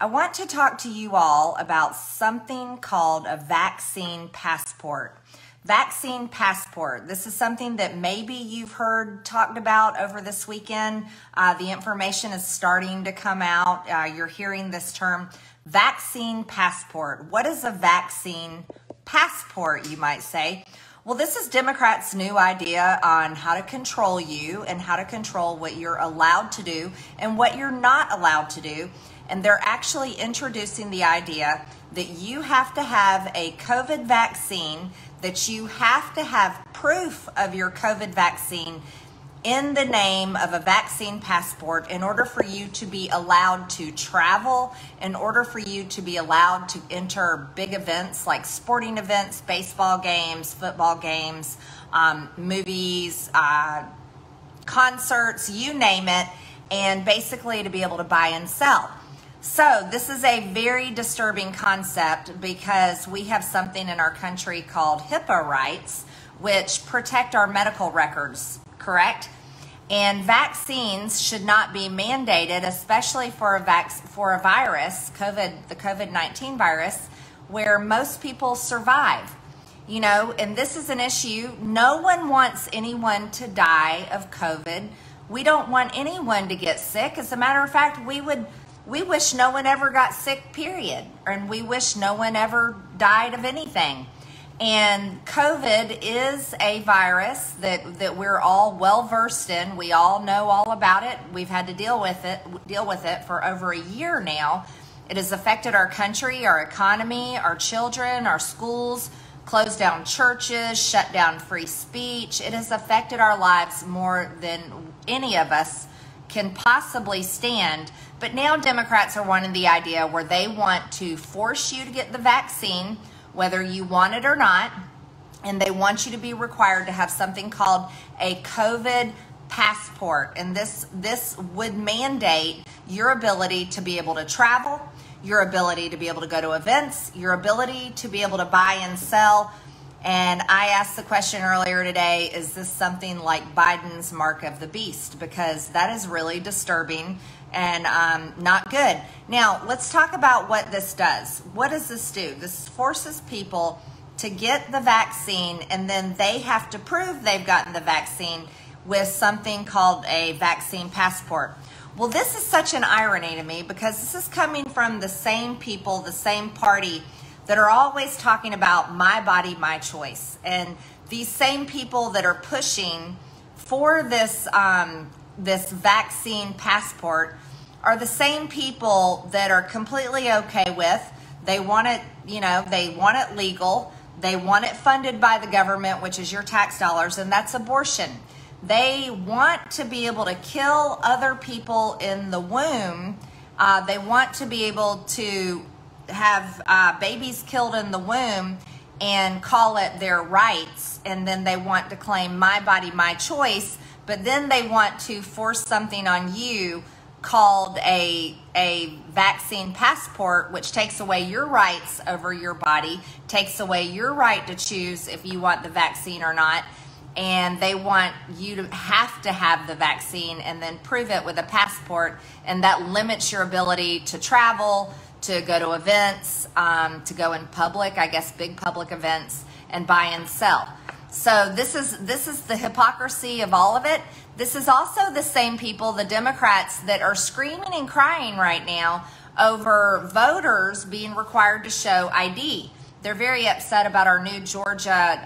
I want to talk to you all about something called a vaccine passport. Vaccine passport. This is something that maybe you've heard talked about over this weekend. The information is starting to come out. You're hearing this term, vaccine passport. What is a vaccine passport, you might say? Well, this is Democrats' new idea on how to control you and how to control what you're allowed to do and what you're not allowed to do. And they're actually introducing the idea that you have to have a COVID vaccine, that you have to have proof of your COVID vaccine in the name of a vaccine passport in order for you to be allowed to travel, in order for you to be allowed to enter big events like sporting events, baseball games, football games, movies, concerts, you name it, and basically to be able to buy and sell. So this is a very disturbing concept because we have something in our country called HIPAA rights, which protect our medical records, correct? And vaccines should not be mandated, especially for a virus, the COVID-19 virus, where most people survive. You know, and this is an issue. No one wants anyone to die of COVID. We don't want anyone to get sick. As a matter of fact, we wish no one ever got sick, period. And we wish no one ever died of anything. And COVID is a virus that we're all well versed in. We all know all about it. We've had to deal with it for over a year now. It has affected our country, our economy, our children, our schools, closed down churches, shut down free speech. It has affected our lives more than any of us can possibly stand. But now Democrats are wanting the idea where they want to force you to get the vaccine, whether you want it or not, and they want you to be required to have something called a COVID passport. And this would mandate your ability to be able to travel, your ability to be able to go to events, your ability to be able to buy and sell. And I asked the question earlier today, is this something like Biden's mark of the beast? Because that is really disturbing and not good. Now, let's talk about what this does. What does this do? This forces people to get the vaccine, and then they have to prove they've gotten the vaccine with something called a vaccine passport. Well, this is such an irony to me because this is coming from the same people, the same party that are always talking about my body, my choice. And these same people that are pushing for this this vaccine passport are the same people that are completely okay with. They want it, you know, they want it legal. They want it funded by the government, which is your tax dollars, and that's abortion. They want to be able to kill other people in the womb. They want to be able to have babies killed in the womb and call it their rights. And then they want to claim my body, my choice. But then they want to force something on you called a vaccine passport, which takes away your rights over your body, takes away your right to choose if you want the vaccine or not. And they want you to have the vaccine and then prove it with a passport. And that limits your ability to travel, to go to events, to go in public, I guess big public events, and buy and sell. So this is the hypocrisy of all of it. This is also the same people, the Democrats, that are screaming and crying right now over voters being required to show ID. They're very upset about our new Georgia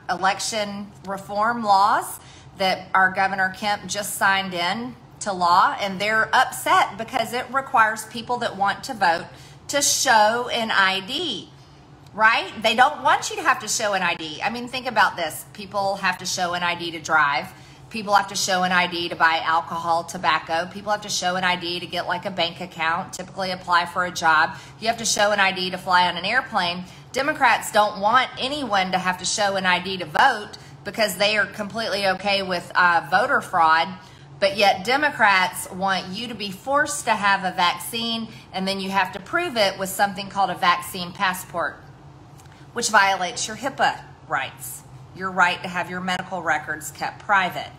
election reform laws that our Governor Kemp just signed in to law, and they're upset because it requires people that want to vote to show an ID. Right? They don't want you to have to show an ID. I mean, think about this. People have to show an ID to drive. People have to show an ID to buy alcohol, tobacco. People have to show an ID to get like a bank account, typically apply for a job. You have to show an ID to fly on an airplane. Democrats don't want anyone to have to show an ID to vote because they are completely okay with voter fraud. But yet Democrats want you to be forced to have a vaccine, and then you have to prove it with something called a vaccine passport, which violates your HIPAA rights, your right to have your medical records kept private.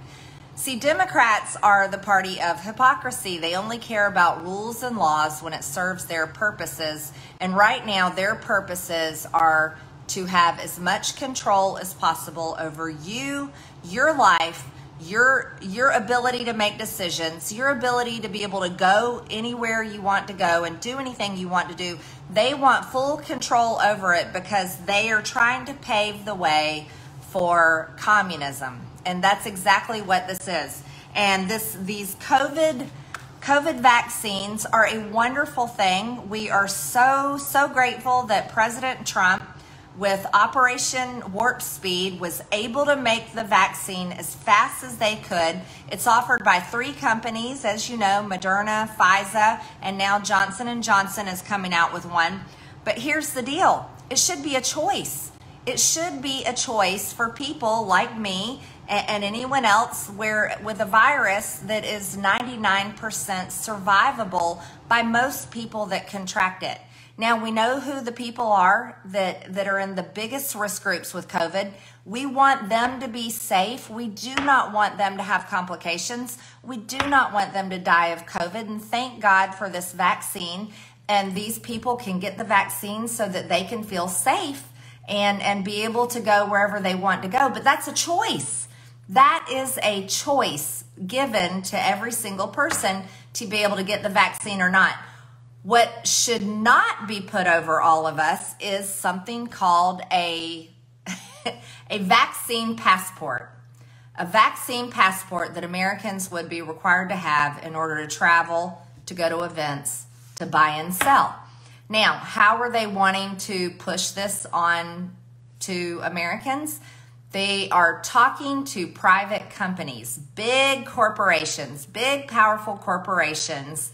See, Democrats are the party of hypocrisy. They only care about rules and laws when it serves their purposes. And right now, their purposes are to have as much control as possible over you, your life, your ability to make decisions, your ability to be able to go anywhere you want to go and do anything you want to do. They want full control over it because they are trying to pave the way for communism. And that's exactly what this is. And these COVID vaccines are a wonderful thing. We are so grateful that President Trump, with Operation Warp Speed, was able to make the vaccine as fast as they could. It's offered by 3 companies, as you know, Moderna, Pfizer, and now Johnson & Johnson is coming out with one. But here's the deal. It should be a choice. It should be a choice for people like me and anyone else with a virus that is 99% survivable by most people that contract it. Now, we know who the people are that are in the biggest risk groups with COVID. We want them to be safe. We do not want them to have complications. We do not want them to die of COVID. And thank God for this vaccine. And these people can get the vaccine so that they can feel safe and be able to go wherever they want to go. But that's a choice. That is a choice given to every single person to be able to get the vaccine or not. What should not be put over all of us is something called a vaccine passport. A vaccine passport that Americans would be required to have in order to travel, to go to events, to buy and sell. Now, how are they wanting to push this on to Americans? They are talking to private companies, big corporations, big powerful corporations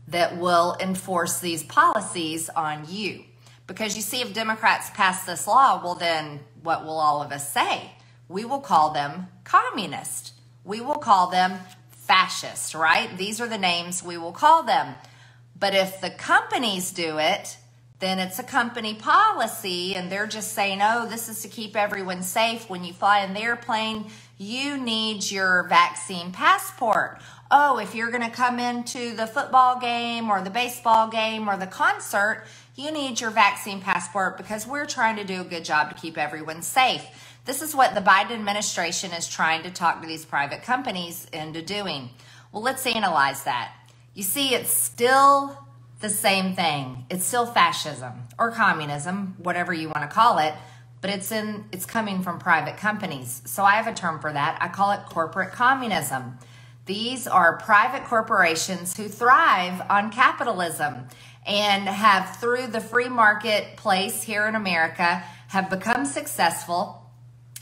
that will enforce these policies on you. Because you see, if Democrats pass this law, well then what will all of us say? We will call them communist. We will call them fascist, right? These are the names we will call them. But if the companies do it, then it's a company policy and they're just saying, oh, this is to keep everyone safe. When you fly in the airplane, you need your vaccine passport. Oh, if you're going to come into the football game or the baseball game or the concert, you need your vaccine passport because we're trying to do a good job to keep everyone safe. This is what the Biden administration is trying to talk to these private companies into doing. Well, let's analyze that. You see, it's still the same thing. It's still fascism or communism, whatever you want to call it, but it's coming from private companies. So I have a term for that. I call it corporate communism. These are private corporations who thrive on capitalism and have, through the free marketplace here in America, have become successful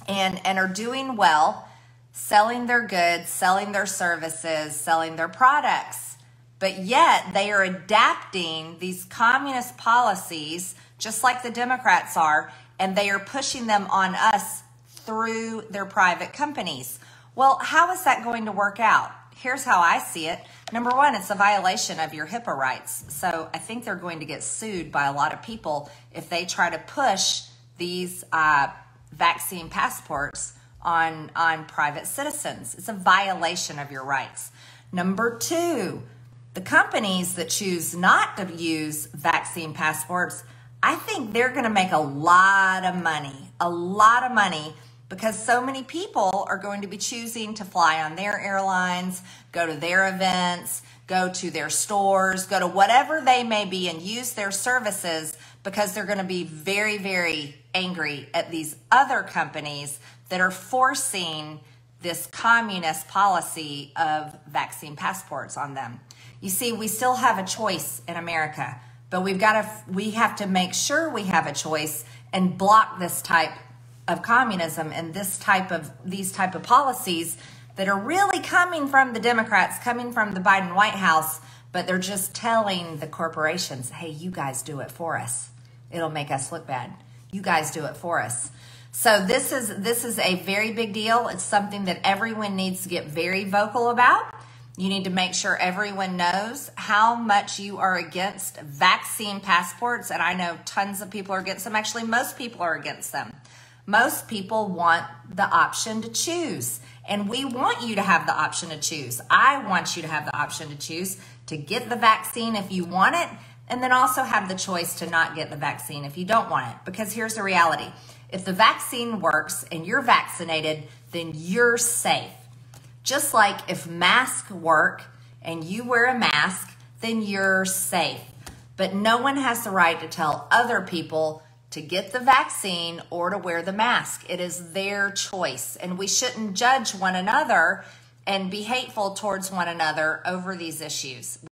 and are doing well, selling their goods, selling their services, selling their products. But yet they are adapting these communist policies just like the Democrats are, and they are pushing them on us through their private companies. Well, how is that going to work out? Here's how I see it. Number one, it's a violation of your HIPAA rights. So I think they're going to get sued by a lot of people if they try to push these vaccine passports on private citizens. It's a violation of your rights. Number two, the companies that choose not to use vaccine passports, I think they're going to make a lot of money, because so many people are going to be choosing to fly on their airlines, go to their events, go to their stores, go to whatever they may be and use their services because they're going to be very, very angry at these other companies that are forcing this communist policy of vaccine passports on them. You see, we still have a choice in America, but we have to make sure we have a choice and block this type of communism and these type of policies that are really coming from the Democrats, coming from the Biden White House, but they're just telling the corporations, hey, you guys do it for us. It'll make us look bad. You guys do it for us. So this is a very big deal. It's something that everyone needs to get very vocal about. You need to make sure everyone knows how much you are against vaccine passports. And I know tons of people are against them. Actually, most people are against them. Most people want the option to choose. And we want you to have the option to choose. I want you to have the option to choose to get the vaccine if you want it, and then also have the choice to not get the vaccine if you don't want it. Because here's the reality. If the vaccine works and you're vaccinated, then you're safe. Just like if masks work and you wear a mask, then you're safe. But no one has the right to tell other people to get the vaccine or to wear the mask. It is their choice, and we shouldn't judge one another and be hateful towards one another over these issues.